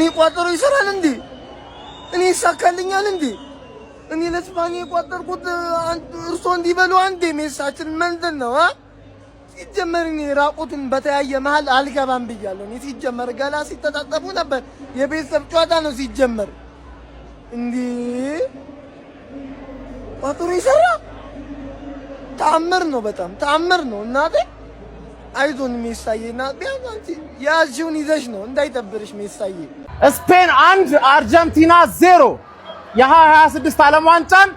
ለኔ ቋጠሮ ይሰራል እንዴ? እኔ ይሳካልኛል እንዴ? እኔ ለስፓኒ የቋጠርኩት እርሶ እንዲበሉ አንዴ ሜሳችን ምንድን ነው? ሲጀመር እኔ ራቁትን በተያየ መሀል አልገባም ብያለሁ። እኔ ሲጀመር ገላ ሲተጣጠፉ ነበር። የቤተሰብ ጨዋታ ነው ሲጀመር። እንዴ ቋጠሮ ይሰራ? ተአምር ነው፣ በጣም ተአምር ነው እናቴ። አይዞን ሜሳዬና ቢያንስ አንቺ ያዥውን ይዘሽ ነው እንዳይጠብርሽ ሜሳዬ። ስፔን 1 አርጀንቲና 0 የ2026 ዓለም ዋንጫን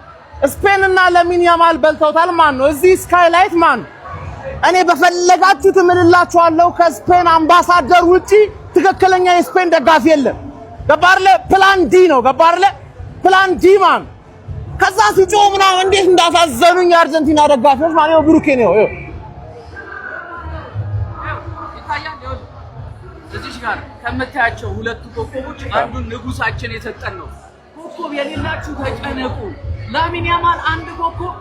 ስፔን እና ለሚን ያማል በልተውታል። ማን ነው እዚህ ስካይላይት ማን? እኔ በፈለጋችሁት እምልላችኋለሁ ከስፔን አምባሳደር ውጪ ትክክለኛ የስፔን ደጋፊ የለም። ገባርለ ፕላን ዲ ነው። ገባርለ ፕላን ዲ ማን? ከዛ ሲጮህ ምናምን እንዴት እንዳሳዘኑኝ የአርጀንቲና ደጋፊዎች ማለት ነው። ብሩኬ ነው እዚህ ጋር ከምታያቸው ሁለቱ ኮከቦች አንዱን ንጉሳችን የሰጠን ነው። ኮከብ የሌላችሁ ተጨነቁ። ላሚን ያማል አንድ ኮከብ፣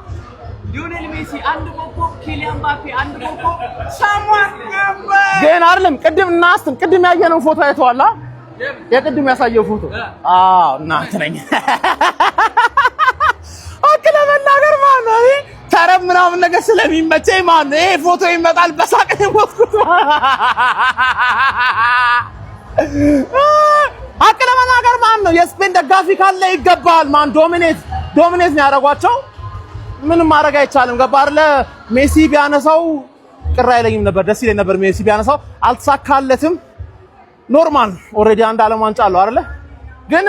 ሊዮኔል ሜሲ አንድ ኮከብ፣ ኪሊያን ምባፔ አንድ ኮከብ። ሳሙኤል ግን አይደለም ቅድም ያየነው ፎቶ አይተዋላ? የቅድም ያሳየው ፎቶ እናንተ ነኝ አከለ መናገር ማለት ተረብ ምናምን ነገር ስለሚመቸኝ ማለት ነው። ይሄ ፎቶ ይመጣል በሳቅ ነው ወስኩት። አከለ መናገር ማለት ነው። የስፔን ደጋፊ ካለ ይገባል ማን ዶሚኔት ነው ያደረጓቸው። ምንም ማድረግ አይቻልም። ገባ አይደለ? ሜሲ ቢያነሳው ቅር አይለኝም ነበር፣ ደስ ይለኝ ነበር ሜሲ ቢያነሳው። አልተሳካለትም። ኖርማል ኦሬዲ አንድ ዓለም ዋንጫ አለው አይደለ? ግን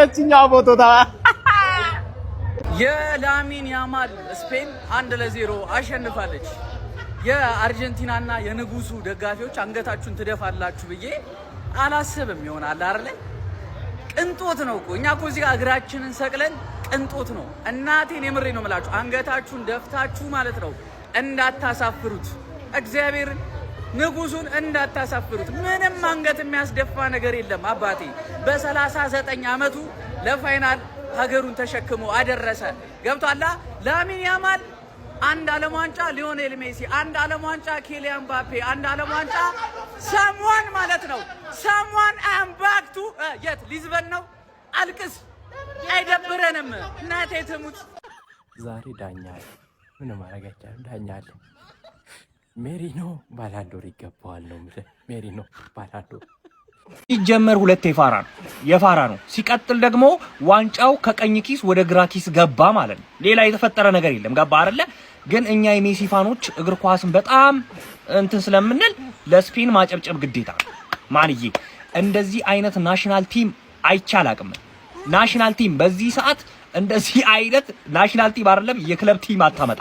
እቺኛው ፎቶ የላሚን ያማል ስፔን 1-0 አሸንፋለች። የአርጀንቲናና የንጉሱ ደጋፊዎች አንገታችሁን ትደፋላችሁ ብዬ አላስብም። ይሆናል አይደል? ቅንጦት ነው እኮ እኛ እኮ እዚህ እግራችንን ሰቅለን ቅንጦት ነው። እናቴን የምሬ ነው የምላችሁ። አንገታችሁን ደፍታችሁ ማለት ነው እንዳታሳፍሩት፣ እግዚአብሔርን ንጉሱን እንዳታሳፍሩት። ምንም አንገት የሚያስደፋ ነገር የለም። አባቴ በ39 ዓመቱ ለፋይናል ሀገሩን ተሸክሞ አደረሰ። ገብቷላ? ላሚን ያማል አንድ ዓለም ዋንጫ፣ ሊዮኔል ሜሲ አንድ ዓለም ዋንጫ፣ ኪሊያን ምባፔ አንድ ዓለም ዋንጫ። ሰምዋን ማለት ነው ሰምዋን አምባክቱ የት ሊዝበን ነው። አልቅስ አይደብረንም። እናቴ ትሙት። ዛሬ ዳኛ አለ። ምን ማድረግ አይቻልም። ዳኛ አለ። ሜሪኖ ባላንዶር ይገባዋል ነው ማለት ሜሪኖ ባላንዶር ሲጀመር ሁለት የፋራ ነው። ሲቀጥል ደግሞ ዋንጫው ከቀኝ ኪስ ወደ ግራ ኪስ ገባ ማለት ነው። ሌላ የተፈጠረ ነገር የለም። ገባ አይደለ? ግን እኛ የሜሲ ፋኖች እግር ኳስን በጣም እንትን ስለምንል ለስፔን ማጨብጨብ ግዴታ ማንዬ። እንደዚህ አይነት ናሽናል ቲም አይቻላቅም። ናሽናል ቲም በዚህ ሰዓት እንደዚህ አይነት ናሽናል ቲም አይደለም የክለብ ቲም አታመጣ።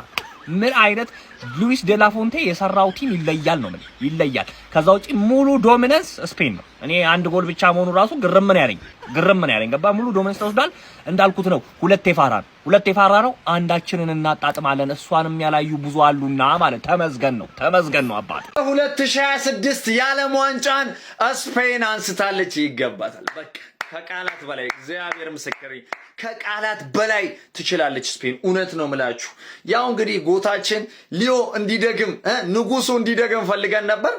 ምን አይነት ሉዊስ ዴላፎንቴ የሰራው ቲም ይለያል ነው ማለት ይለያል። ከዛ ውጪ ሙሉ ዶሚናንስ ስፔን ነው። እኔ አንድ ጎል ብቻ መሆኑ ራሱ ግርም ነው ያለኝ። ገባ ሙሉ ዶሚናንስ ተወስዷል። እንዳልኩት ነው ሁለት የፋራ ነው። አንዳችንን እናጣጥማለን። እሷንም ያላዩ ብዙ አሉና ማለት ተመዝገን ነው አባት። 2026 የዓለም ዋንጫን ስፔን አንስታለች። ይገባታል በቃ ከቃላት በላይ እግዚአብሔር ምስክሬ ከቃላት በላይ ትችላለች ስፔን። እውነት ነው ምላችሁ። ያው እንግዲህ ጎታችን ሊዮ እንዲደግም ንጉሱ እንዲደግም ፈልገን ነበር።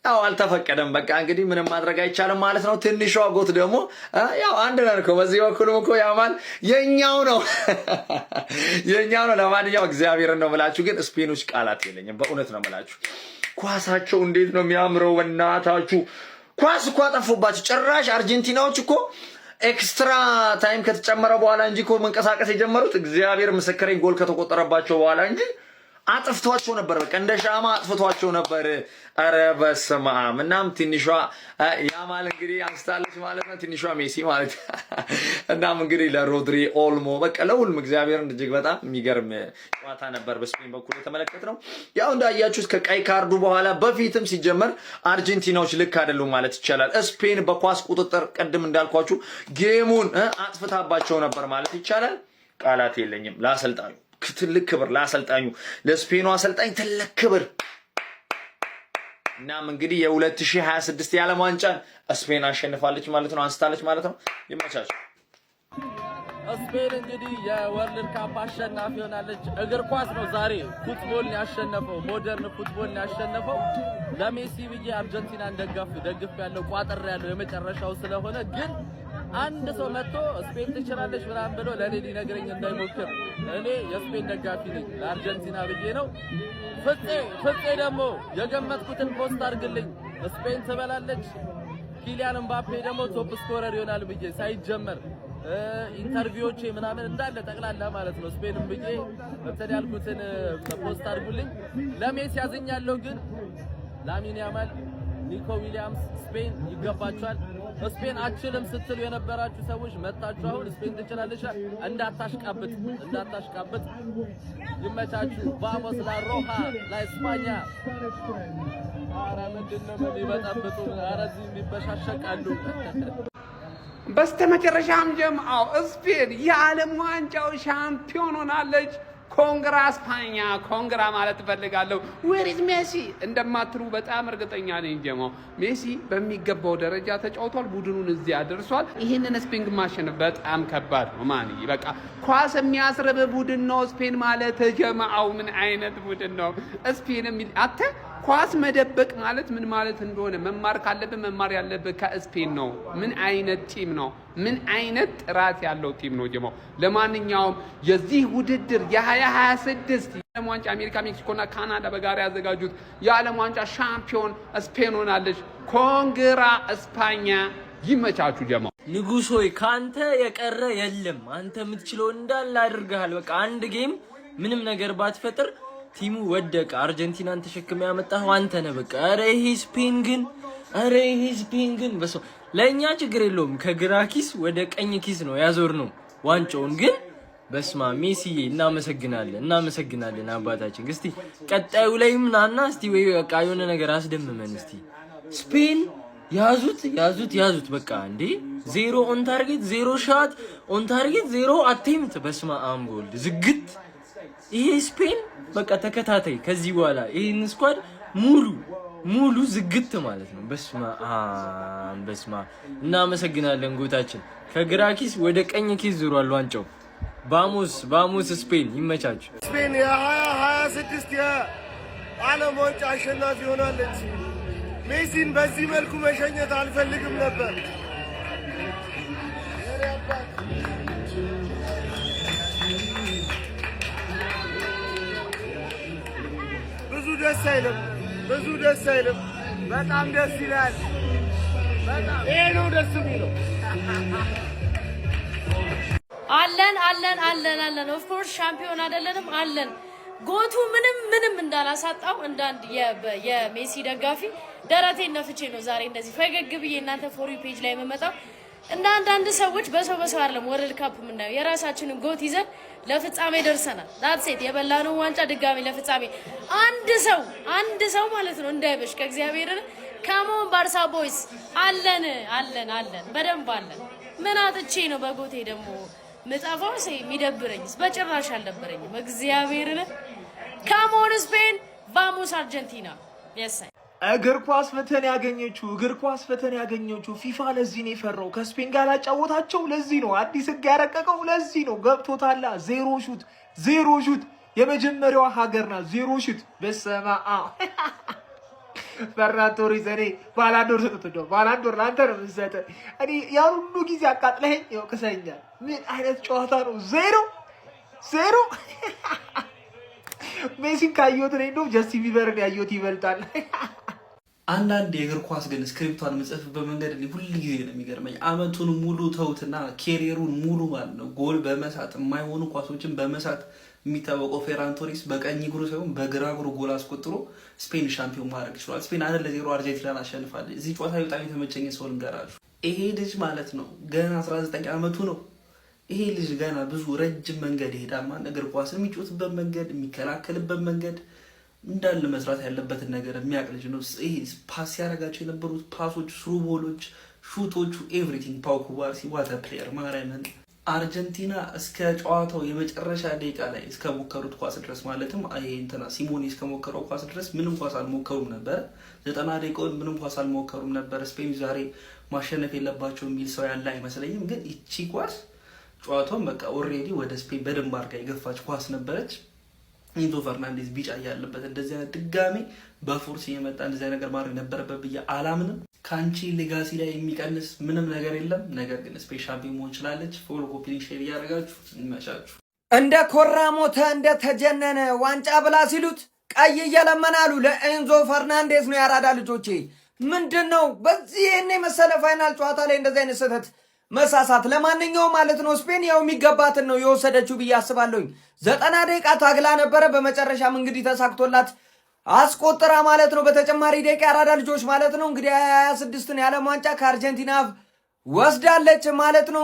ያው አልተፈቀደም። በቃ እንግዲህ ምንም ማድረግ አይቻልም ማለት ነው። ትንሿ ጎት ደግሞ ያው አንድ ነን እኮ በዚህ በኩልም እኮ ያማል የኛው ነው። ለማንኛውም እግዚአብሔር ነው ምላችሁ። ግን ስፔኖች ቃላት የለኝም በእውነት ነው ምላችሁ። ኳሳቸው እንዴት ነው የሚያምረው በእናታችሁ። ኳስ እኮ አጠፉባቸው ጭራሽ። አርጀንቲናዎች እኮ ኤክስትራ ታይም ከተጨመረ በኋላ እንጂ እኮ መንቀሳቀስ የጀመሩት እግዚአብሔር ምስክሬን ጎል ከተቆጠረባቸው በኋላ እንጂ አጥፍቷቸው ነበር። በቃ እንደ ሻማ አጥፍቷቸው ነበር። አረ በስመ አብ። እናም ትንሿ ያማል እንግዲህ አንስታለች ማለት ነው። ትንሿ ሜሲ ማለት እናም እንግዲህ ለሮድሪ ኦልሞ በቃ ለሁሉም እግዚአብሔርን እጅግ በጣም የሚገርም ጨዋታ ነበር በስፔን በኩል የተመለከትነው። ያው እንዳያችሁት ከቀይ ካርዱ በኋላ በፊትም ሲጀመር አርጀንቲናዎች ልክ አይደሉም ማለት ይቻላል። ስፔን በኳስ ቁጥጥር ቅድም እንዳልኳችሁ ጌሙን አጥፍታባቸው ነበር ማለት ይቻላል። ቃላት የለኝም ለአሰልጣኙ። ትልቅ ክብር ለአሰልጣኙ ለስፔኑ አሰልጣኝ ትልቅ ክብር። እናም እንግዲህ የ2026 የዓለም ዋንጫን ስፔን አሸንፋለች ማለት ነው፣ አንስታለች ማለት ነው። ይመቻችሁ። ስፔን እንግዲህ የወርልድ ካፕ አሸናፊ ሆናለች። እግር ኳስ ነው ዛሬ ፉትቦል ያሸነፈው፣ ሞደርን ፉትቦል ያሸነፈው። ለሜሲ ብዬ አርጀንቲናን ደግፍ ያለው ቋጥር ያለው የመጨረሻው ስለሆነ ግን አንድ ሰው መጥቶ ስፔን ትችላለች ምናምን ብሎ ለኔ ሊነግረኝ እንዳይሞክር። እኔ የስፔን ደጋፊ ነኝ፣ ለአርጀንቲና ብዬ ነው። ፍፄ ደግሞ የገመትኩትን ፖስት አድርግልኝ፣ ስፔን ትበላለች፣ ኪሊያን ምባፔ ደግሞ ቶፕ ስኮረር ይሆናል ብዬ ሳይጀመር ኢንተርቪዎቼ ምናምን እንዳለ ጠቅላላ ማለት ነው ስፔንም ብዬ እንትን ያልኩትን ፖስት አድርጉልኝ። ለሜሲ ያዝኛለሁ፣ ግን ላሚን ያማል፣ ኒኮ ዊሊያምስ ስፔን ይገባቸዋል። ስፔን አችልም ስትሉ የነበራችሁ ሰዎች መጣችሁ አሁን ስፔን ትችላለች። እንዳታሽቃብጥ ይመቻችሁ። ቫሞስ ላ ሮሃ ላ እስፓኛ። ኧረ ምንድነው የሚበጠብጡ? ኧረ እዚህ የሚበሻሸቃሉ። በስተመጨረሻም ጀምአው ስፔን የዓለም ዋንጫው ሻምፒዮን ሆናለች። ኮንግራ ስፓኛ፣ ኮንግራ ማለት እፈልጋለሁ። ዌሪዝ ሜሲ እንደማትሉ በጣም እርግጠኛ ነኝ። ጀማው ሜሲ በሚገባው ደረጃ ተጫውቷል፣ ቡድኑን እዚህ አድርሷል። ይህንን ስፔን ማሸነፍ በጣም ከባድ ነው። ማን በቃ ኳስ የሚያስረብ ቡድን ነው ስፔን ማለት። ጀማው ምን አይነት ቡድን ነው ስፔን አተ ኳስ መደበቅ ማለት ምን ማለት እንደሆነ መማር ካለብን መማር ያለብን ከስፔን ነው። ምን አይነት ቲም ነው? ምን አይነት ጥራት ያለው ቲም ነው ጀማው። ለማንኛውም የዚህ ውድድር የ2026 የዓለም ዋንጫ አሜሪካ፣ ሜክሲኮና ካናዳ በጋራ ያዘጋጁት የዓለም ዋንጫ ሻምፒዮን ስፔን ሆናለች። ኮንግራ እስፓኛ። ይመቻችሁ ጀማው። ንጉስ ሆይ ካንተ የቀረ የለም። አንተ የምትችለው እንዳለ አድርገሃል። በቃ አንድ ጌም ምንም ነገር ባትፈጥር ቲሙ ወደቀ። አርጀንቲናን ተሸክመ ያመጣው አንተ ነህ። በቃ አረ ይሄ ስፔን ግን በሰው ለኛ ችግር የለውም። ከግራ ኪስ ወደ ቀኝ ኪስ ነው ያዞር ነው ዋንጫውን። ግን በስማ ሜሲ እናመሰግናለን አባታችን። እስቲ ቀጣዩ ላይ ምናና እስቲ ወይ በቃ የሆነ ነገር አስደምመን እስቲ። ስፔን ያዙት በቃ እንዴ 0 ኦን ታርጌት 0 ሻት ኦን ታርጌት 0 አቴምፕት። በስማ አምቦልድ ዝግት ይሄ ስፔን በቃ ተከታታይ ከዚህ በኋላ ይሄን ስኳድ ሙሉ ዝግት ማለት ነው። በስማ እናመሰግናለን ጎታችን። ከግራ ኪስ ወደ ቀኝ ኪስ ዙሯል ዋንጫው። ባሙስ ስፔን ይመቻችሁ። ስፔን የ2026 የዓለም ዋንጫ አሸናፊ ሆናለች። ሜሲን በዚህ መልኩ መሸኘት አልፈልግም ነበር። ብዙ ደስ አይልም። በጣም ደስ ይላል። ይሄ ነው ደስ የሚለው። አለን ኦፍ ኮርስ ሻምፒዮን አይደለንም አለን። ጎቱ ምንም እንዳላሳጣው እንዳንድ የሜሲ ደጋፊ ደረቴን ነፍቼ ነው ዛሬ እንደዚህ ፈገግ ብዬ እናንተ ፎር ዩ ፔጅ ላይ መመጣው። እንደ አንዳንድ ሰዎች በሰው አይደለም ወርልድ ካፕ የምናየው። የራሳችንን ጎት ይዘን ለፍጻሜ ደርሰናል። ዳትሴት የበላነው ዋንጫ ድጋሚ ለፍጻሜ አንድ ሰው ማለት ነው እንዳይበሽ ከእግዚአብሔር ካሞን ባርሳ ቦይስ አለን በደንብ አለን። ምን አጥቼ ነው በጎቴ ደግሞ ምጣፋው የሚደብረኝስ? በጭራሽ አልደበረኝም። እግዚአብሔርን ካሞን ስፔን ቫሞስ አርጀንቲና የሳይ እግር ኳስ ፈተን ያገኘችው ፊፋ ለዚህ ነው የፈራው። ከስፔን ጋር ላጫወታቸው ለዚህ ነው አዲስ ህግ ያረቀቀው። ለዚህ ነው ገብቶታላ። ዜሮ ሹት የመጀመሪያዋ ሀገር ናት። 0 ሹት በሰማ ፈራቶሪ ዘኔ ባላንዶር ላንተ ነው የምትሰጠ። እኔ ያን ሁሉ ጊዜ አቃጥለኸኝ ይወቅሰኛል። ምን አይነት ጨዋታ ነው? ዜሮ ሜሲን ካየሁት እኔ እንደው ጀስቲን ቢበርን ያየሁት ይበልጣል። አንዳንድ የእግር ኳስ ግን ስክሪፕቷን የምጽፍበት መንገድ ሁሉ ጊዜ ነው የሚገርመኝ። አመቱን ሙሉ ተውትና ኬሪየሩን ሙሉ ማለት ነው ጎል በመሳት የማይሆኑ ኳሶችን በመሳት የሚታወቀው ፌራን ቶሪስ በቀኝ እግሩ ሳይሆን በግራ እግሩ ጎል አስቆጥሮ ስፔን ሻምፒዮን ማድረግ ይችላል። ስፔን 1-0 አርጀንቲናን አሸንፋለች። እዚህ ጨዋታ በጣም የተመቸኝ ሰው ልንገራችሁ። ይሄ ልጅ ማለት ነው ገና 19 አመቱ ነው። ይሄ ልጅ ገና ብዙ ረጅም መንገድ ይሄዳል። ማለት እግር ኳስ የሚጮትበት መንገድ፣ የሚከላከልበት መንገድ እንዳለ መስራት ያለበትን ነገር የሚያውቅ ልጅ ነው። ይሄ ፓስ ያደረጋቸው የነበሩት ፓሶች፣ ስሩ ቦሎች፣ ሹቶቹ ኤቭሪቲንግ ፓው ኩባርሲ ዋት ፕሌየር ማርያምን። አርጀንቲና እስከ ጨዋታው የመጨረሻ ደቂቃ ላይ እስከ ሞከሩት ኳስ ድረስ ማለትም ሲሞኔ እስከ ሞከረው ኳስ ድረስ ምንም ኳስ አልሞከሩም ነበር። 90 ደቂቃውን ምንም ኳስ አልሞከሩም ነበር። ስፔን ዛሬ ማሸነፍ የለባቸው የሚል ሰው ያለ አይመስለኝም። ግን እቺ ኳስ ጨዋታውን በቃ ኦልሬዲ ወደ ስፔን በደንብ አድርጋ የገፋች ኳስ ነበረች። ኢንዞ ፈርናንዴዝ ቢጫ ያለበት እንደዚህ አይነት ድጋሜ በፎርስ እየመጣ እንደዚህ ነገር ማድረግ ነበረበት ብዬ አላምንም። ካንቺ ሌጋሲ ላይ የሚቀንስ ምንም ነገር የለም። ነገር ግን ስፔን ሻምፒዮን መሆን ይችላለች። ፎሎ ኮፒ ሼር እያደረጋችሁ ይመቻችሁ። እንደ ኮራ ሞተ እንደ ተጀነነ ዋንጫ ብላ ሲሉት ቀይ እየለመናሉ ለኤንዞ ፈርናንዴዝ ነው። ያራዳ ልጆቼ ምንድነው በዚህ እኔ መሰለ ፋይናል ጨዋታ ላይ እንደዚህ አይነት ስህተት መሳሳት? ለማንኛውም ማለት ነው ስፔን ያው የሚገባትን ነው የወሰደችው ብዬ አስባለሁኝ። 90 ደቂቃ ታግላ ነበረ። በመጨረሻም እንግዲህ ተሳክቶላት አስቆጥራ ማለት ነው። በተጨማሪ ደቂቃ ያራዳ ልጆች ማለት ነው እንግዲህ 26ን የዓለም ዋንጫ ከአርጀንቲና ወስዳለች ማለት ነው።